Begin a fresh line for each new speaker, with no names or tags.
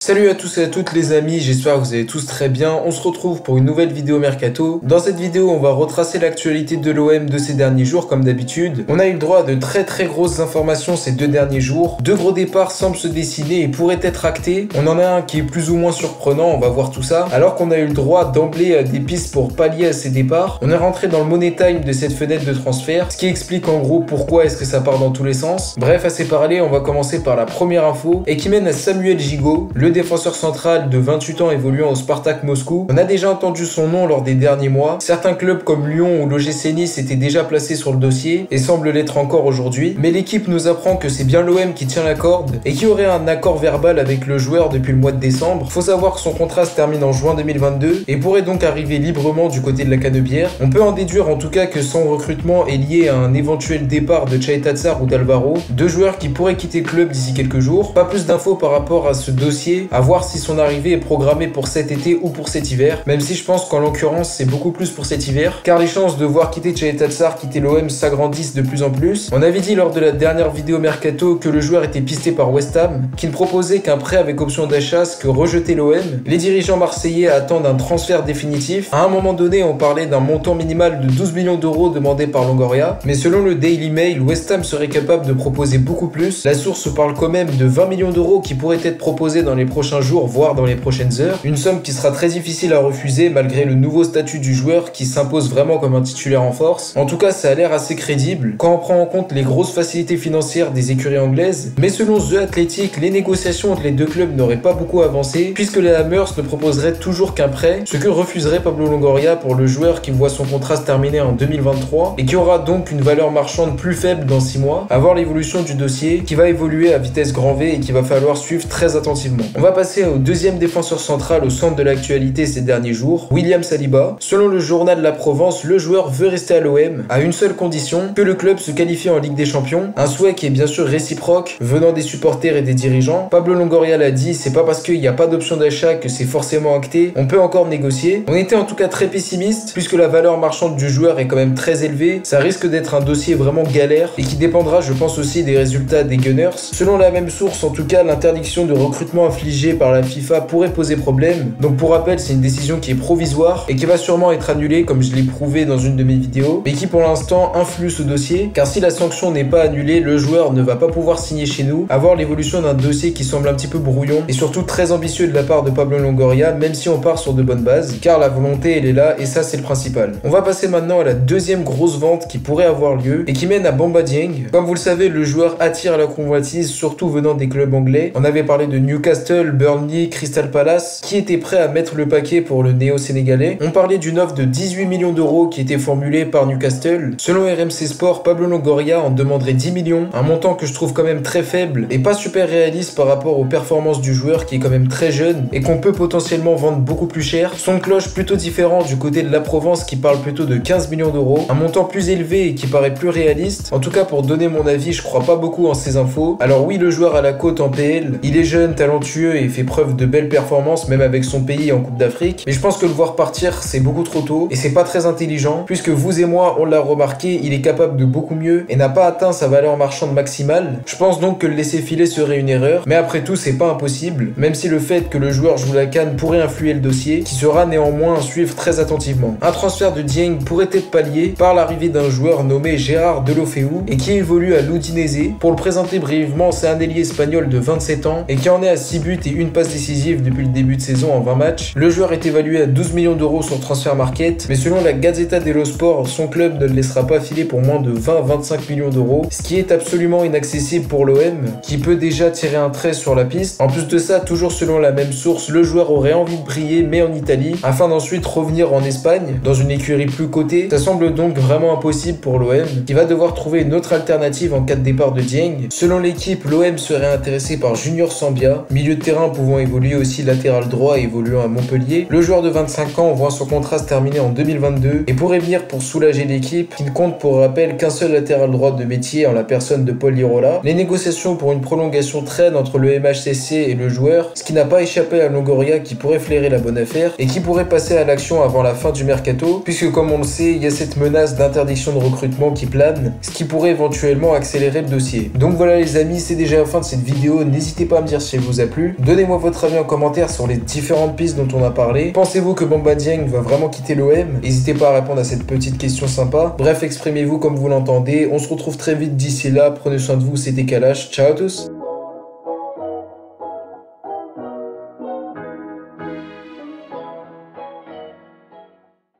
Salut à tous et à toutes les amis, j'espère que vous allez tous très bien. On se retrouve pour une nouvelle vidéo Mercato. Dans cette vidéo, on va retracer l'actualité de l'OM de ces derniers jours comme d'habitude. On a eu le droit à de très grosses informations ces 2 derniers jours. 2 gros départs semblent se dessiner et pourraient être actés. On en a un qui est plus ou moins surprenant, on va voir tout ça. Alors qu'on a eu le droit d'emblée à des pistes pour pallier à ces départs, on est rentré dans le money time de cette fenêtre de transfert, ce qui explique en gros pourquoi est-ce que ça part dans tous les sens. Bref, assez parlé, on va commencer par la première info et qui mène à Samuel Gigot, le défenseur central de 28 ans évoluant au Spartak Moscou. On a déjà entendu son nom lors des derniers mois. Certains clubs comme Lyon ou l'OGC Nice étaient déjà placés sur le dossier et semblent l'être encore aujourd'hui. Mais l'équipe nous apprend que c'est bien l'OM qui tient la corde et qui aurait un accord verbal avec le joueur depuis le mois de décembre. Faut savoir que son contrat se termine en juin 2022 et pourrait donc arriver librement du côté de la Canebière. On peut en déduire en tout cas que son recrutement est lié à un éventuel départ de Tchai Tatsar ou d'Alvaro, 2 joueurs qui pourraient quitter le club d'ici quelques jours. Pas plus d'infos par rapport à ce dossier, à voir si son arrivée est programmée pour cet été ou pour cet hiver, même si je pense qu'en l'occurrence c'est beaucoup plus pour cet hiver, car les chances de voir quitter Tchai Tatsar, quitter l'OM s'agrandissent de plus en plus. On avait dit lors de la dernière vidéo Mercato que le joueur était pisté par West Ham, qui ne proposait qu'un prêt avec option d'achat, ce que rejetait l'OM. Les dirigeants marseillais attendent un transfert définitif. À un moment donné, on parlait d'un montant minimal de 12 millions d'euros demandé par Longoria, mais selon le Daily Mail, West Ham serait capable de proposer beaucoup plus. La source parle quand même de 20 millions d'euros qui pourraient être proposés dans les prochains jours, voire dans les prochaines heures. Une somme qui sera très difficile à refuser malgré le nouveau statut du joueur qui s'impose vraiment comme un titulaire en force. En tout cas, ça a l'air assez crédible quand on prend en compte les grosses facilités financières des écuries anglaises. Mais selon The Athletic, les négociations entre les deux clubs n'auraient pas beaucoup avancé puisque les Hammers ne proposeraient toujours qu'un prêt, ce que refuserait Pablo Longoria pour le joueur qui voit son contrat se terminer en 2023 et qui aura donc une valeur marchande plus faible dans 6 mois. À voir l'évolution du dossier qui va évoluer à vitesse grand V et qu'il va falloir suivre très attentivement. On va passer au deuxième défenseur central au centre de l'actualité ces derniers jours, William Saliba. Selon le journal La Provence, le joueur veut rester à l'OM à une seule condition, que le club se qualifie en Ligue des Champions, un souhait qui est bien sûr réciproque venant des supporters et des dirigeants. Pablo Longoria l'a dit, c'est pas parce qu'il n'y a pas d'option d'achat que c'est forcément acté, on peut encore négocier. On était en tout cas très pessimiste puisque la valeur marchande du joueur est quand même très élevée, ça risque d'être un dossier vraiment galère et qui dépendra je pense aussi des résultats des Gunners. Selon la même source en tout cas, l'interdiction de recrutement infligée par la FIFA pourrait poser problème. Donc pour rappel, c'est une décision qui est provisoire et qui va sûrement être annulée comme je l'ai prouvé dans une de mes vidéos, mais qui pour l'instant influe ce dossier, car si la sanction n'est pas annulée, le joueur ne va pas pouvoir signer chez nous. À voir l'évolution d'un dossier qui semble un petit peu brouillon et surtout très ambitieux de la part de Pablo Longoria, même si on part sur de bonnes bases, car la volonté elle est là et ça c'est le principal. On va passer maintenant à la deuxième grosse vente qui pourrait avoir lieu et qui mène à Bamba Dieng. Comme vous le savez, le joueur attire la convoitise, surtout venant des clubs anglais. On avait parlé de Newcastle, Burnley, Crystal Palace, qui étaient prêts à mettre le paquet pour le néo-sénégalais. On parlait d'une offre de 18 millions d'euros qui était formulée par Newcastle. Selon RMC Sport, Pablo Longoria en demanderait 10 millions, un montant que je trouve quand même très faible et pas super réaliste par rapport aux performances du joueur qui est quand même très jeune et qu'on peut potentiellement vendre beaucoup plus cher. Son cloche plutôt différent du côté de la Provence qui parle plutôt de 15 millions d'euros, un montant plus élevé et qui paraît plus réaliste. En tout cas, pour donner mon avis, je crois pas beaucoup en ces infos. Alors oui, le joueur a la cote en PL, il est jeune, talentueux et fait preuve de belles performances même avec son pays en Coupe d'Afrique, mais je pense que le voir partir c'est beaucoup trop tôt et c'est pas très intelligent puisque vous et moi on l'a remarqué, il est capable de beaucoup mieux et n'a pas atteint sa valeur marchande maximale. Je pense donc que le laisser filer serait une erreur, mais après tout c'est pas impossible, même si le fait que le joueur joue la CAN pourrait influer le dossier, qui sera néanmoins à suivre très attentivement. Un transfert de Dieng pourrait être pallié par l'arrivée d'un joueur nommé Gérard Deulofeu et qui évolue à l'Udinese. Pour le présenter brièvement, c'est un ailier espagnol de 27 ans et qui en est à 6 buts et une passe décisive depuis le début de saison en 20 matchs. Le joueur est évalué à 12 millions d'euros sur Transfer Market, mais selon la Gazzetta dello Sport, son club ne le laissera pas filer pour moins de 20-25 millions d'euros, ce qui est absolument inaccessible pour l'OM, qui peut déjà tirer un trait sur la piste. En plus de ça, toujours selon la même source, le joueur aurait envie de briller, mais en Italie, afin d'ensuite revenir en Espagne, dans une écurie plus cotée. Ça semble donc vraiment impossible pour l'OM, qui va devoir trouver une autre alternative en cas de départ de Dieng. Selon l'équipe, l'OM serait intéressé par Junior Sambia, milieu de terrain pouvant évoluer aussi latéral droit et évoluant à Montpellier. Le joueur de 25 ans voit son contrat se terminer en 2022 et pourrait venir pour soulager l'équipe, qui ne compte pour rappel qu'un seul latéral droit de métier en la personne de Paul Lirola. Les négociations pour une prolongation traînent entre le MHCC et le joueur, ce qui n'a pas échappé à Longoria qui pourrait flairer la bonne affaire et qui pourrait passer à l'action avant la fin du mercato, puisque comme on le sait, il y a cette menace d'interdiction de recrutement qui plane, ce qui pourrait éventuellement accélérer le dossier. Donc voilà les amis, c'est déjà la fin de cette vidéo, n'hésitez pas à me dire si elle vous a plu. plu. Donnez-moi votre avis en commentaire sur les différentes pistes dont on a parlé. Pensez-vous que Bamba Dieng va vraiment quitter l'OM? N'hésitez pas à répondre à cette petite question sympa. Bref, exprimez-vous comme vous l'entendez. On se retrouve très vite d'ici là. Prenez soin de vous, c'était Kalash. Ciao à tous.